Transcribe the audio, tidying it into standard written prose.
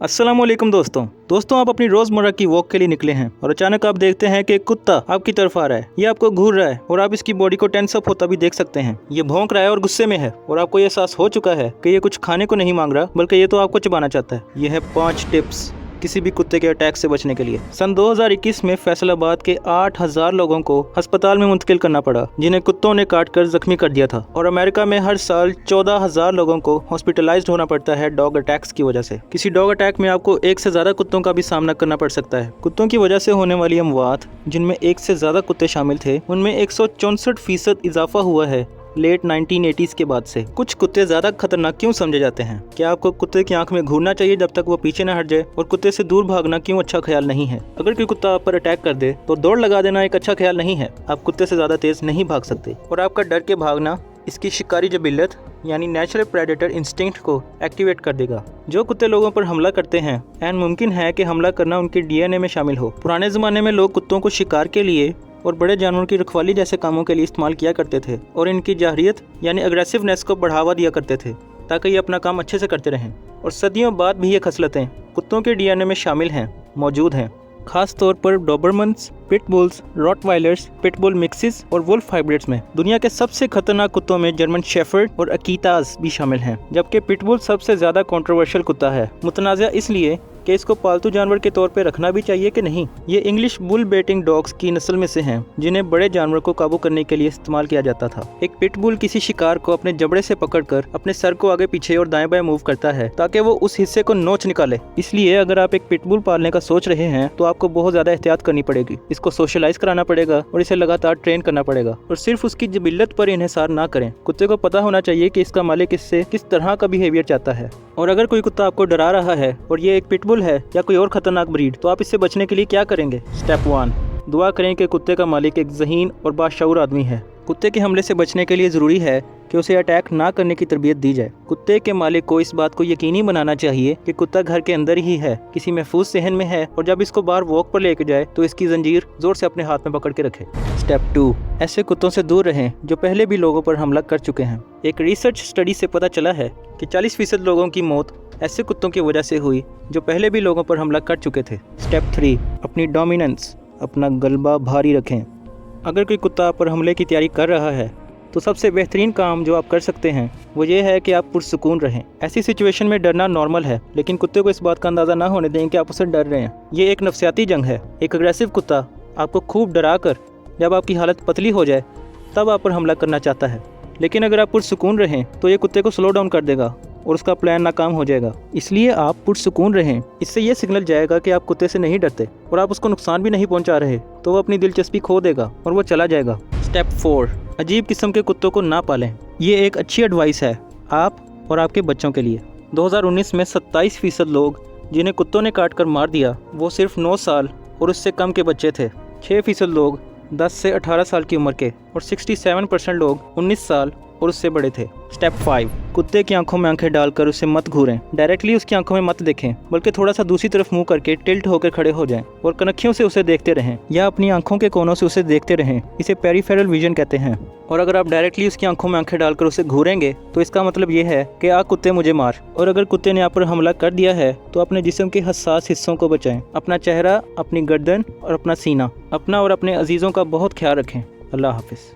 अस्सलामुअलैकुम दोस्तों आप अपनी रोजमर्रा की वॉक के लिए निकले हैं और अचानक आप देखते हैं कि एक कुत्ता आपकी तरफ आ रहा है। ये आपको घूर रहा है और आप इसकी बॉडी को टेंस अप होता भी देख सकते हैं। ये भौंक रहा है और गुस्से में है और आपको ये एहसास हो चुका है कि ये कुछ खाने को नहीं मांग रहा, बल्कि ये तो आपको चबाना चाहता है। ये है 5 टिप्स किसी भी कुत्ते के अटैक से बचने के लिए। सन 2021 में फैसलाबाद के 8000 लोगों को अस्पताल में मुंतकिल करना पड़ा, जिन्हें कुत्तों ने काट कर जख्मी कर दिया था। और अमेरिका में हर साल 14000 लोगों को हॉस्पिटलाइज्ड होना पड़ता है डॉग अटैक्स की वजह से। किसी डॉग अटैक में आपको एक से ज्यादा कुत्तों का भी सामना करना पड़ सकता है। कुत्तों की वजह से होने वाली अमवात, जिनमें एक से ज्यादा कुत्ते शामिल थे, उनमें 164% इजाफा हुआ है लेट 1980s के बाद से। कुछ कुत्ते ज्यादा खतरनाक क्यों समझे जाते हैं? क्या आपको कुत्ते की आंख में घूरना चाहिए जब तक वो पीछे न हट जाए? और कुत्ते से दूर भागना क्यों अच्छा ख्याल नहीं है? अगर कोई कुत्ता आप पर अटैक कर दे तो दौड़ लगा देना एक अच्छा ख्याल नहीं है। आप कुत्ते से ज्यादा तेज नहीं भाग सकते और आपका डर के भागना इसकी शिकारी जबिलत यानी नेचुरल प्रेडेटर इंस्टिंक्ट को एक्टिवेट कर देगा। जो कुत्ते लोगों पर हमला करते हैं, एन मुमकिन है कि हमला करना उनके डीएनए में शामिल हो। पुराने जमाने में लोग कुत्तों को शिकार के लिए और बड़े जानवरों की रखवाली जैसे कामों के लिए इस्तेमाल किया करते थे और इनकी जाहिरियत यानी अग्रेसिवनेस को बढ़ावा दिया करते थे ताकि ये अपना काम अच्छे से करते रहें। और सदियों बाद भी ये खसलतें कुत्तों के डीएनए में शामिल हैं, मौजूद हैं। खास तौर पर डॉबरमन्स, पिटबुल्स, रॉटवाइलर्स, पिटबुल मिक्सिस और वुल्फ हाइब्रिड्स में। दुनिया के सबसे खतरनाक कुत्तों में जर्मन शेफर्ड और अकीताज भी शामिल हैं, जबकि पिटबुल सबसे ज्यादा कंट्रोवर्शियल कुत्ता है। मुतनाज़ा इसलिए कि इसको पालतू जानवर के तौर पे रखना भी चाहिए कि नहीं। ये इंग्लिश बुल बेटिंग डॉग्स की नस्ल में से हैं, जिन्हें बड़े जानवर को काबू करने के लिए इस्तेमाल किया जाता था। एक पिटबुल किसी शिकार को अपने जबड़े से पकड़कर अपने सर को आगे पीछे और दाएं बाएं मूव करता है ताकि वो उस हिस्से को नोच निकाले। इसलिए अगर आप एक पिटबुल पालने का सोच रहे हैं तो आपको बहुत ज्यादा एहतियात करनी पड़ेगी। इसको सोशलाइज कराना पड़ेगा और इसे लगातार ट्रेन करना पड़ेगा और सिर्फ उसकी जबिलत पर इन्हिसार ना करें। कुत्ते को पता होना चाहिए कि इसका मालिक इससे किस तरह का बिहेवियर चाहता है। और अगर कोई कुत्ता आपको डरा रहा है और ये एक पिटबुल है या कोई और खतरनाक ब्रीड, तो आप इससे बचने के लिए क्या करेंगे? स्टेप 1, दुआ करें कि कुत्ते का मालिक एक ज़हीन और बाशऊर आदमी है। कुत्ते के हमले से बचने के लिए ज़रूरी है कि उसे अटैक ना करने की तरबियत दी जाए। कुत्ते के मालिक को इस बात को यकीनी बनाना चाहिए कि कुत्ता घर के अंदर ही है, किसी महफूज सहन में है, और जब इसको बाहर वॉक पर लेके जाए तो इसकी जंजीर जोर से अपने हाथ में पकड़ के रखे। स्टेप 2, ऐसे कुत्तों से दूर रहें जो पहले भी लोगों पर हमला कर चुके हैं। एक रिसर्च स्टडी से पता चला है कि 40% लोगों की मौत ऐसे कुत्तों की वजह से हुई जो पहले भी लोगों पर हमला कर चुके थे। स्टेप 3, अपनी डोमिनेंस, अपना गलबा भारी रखें। अगर कोई कुत्ता आप पर हमले की तैयारी कर रहा है तो सबसे बेहतरीन काम जो आप कर सकते हैं वो ये है कि आप पुरसुकून रहें। ऐसी सिचुएशन में डरना नॉर्मल है, लेकिन कुत्ते को इस बात का अंदाज़ा ना होने दें कि आप उससे डर रहे हैं। ये एक नफ्सियाती जंग है। एक अग्रेसिव कुत्ता आपको खूब डरा कर जब आपकी हालत पतली हो जाए तब आप पर हमला करना चाहता है, लेकिन अगर आप पुरसुकून रहें तो ये कुत्ते को स्लो डाउन कर देगा और उसका प्लान नाकाम हो जाएगा। इसलिए आप पुरसुकून रहें। इससे ये सिग्नल जाएगा कि आप कुत्ते से नहीं डरते और आप उसको नुकसान भी नहीं पहुंचा रहे, तो वो अपनी दिलचस्पी खो देगा और वो चला जाएगा। स्टेप 4, अजीब किस्म के कुत्तों को ना पालें। ये एक अच्छी एडवाइस है आप और आपके बच्चों के लिए। 2019 में 27% लोग जिन्हें कुत्तों ने काट कर मार दिया वो सिर्फ 9 साल और उससे कम के बच्चे थे। 6% लोग 10 से 18 साल की उम्र के और 67% लोग 19 साल और उससे बड़े थे। स्टेप 5, कुत्ते की आंखों में आंखें डालकर उसे मत घूरें। डायरेक्टली उसकी आंखों में मत देखें, बल्कि थोड़ा सा दूसरी तरफ मुंह करके टिल्ट होकर खड़े हो जाएं और कनखियों से उसे देखते रहें या अपनी आंखों के कोनों से उसे देखते रहें। इसे पेरिफेरल विजन कहते हैं। और अगर आप डायरेक्टली उसकी आंखों में आंखें डालकर उसे घूरेंगे तो इसका मतलब ये है कि आ कुत्ते मुझे मार। और अगर कुत्ते ने आप पर हमला कर दिया है तो अपने जिस्म के हसास हिस्सों को बचाएं। अपना चेहरा, अपनी गर्दन और अपना सीना, अपना और अपने अजीज़ों का बहुत ख्याल रखें। अल्लाह हाफिज़।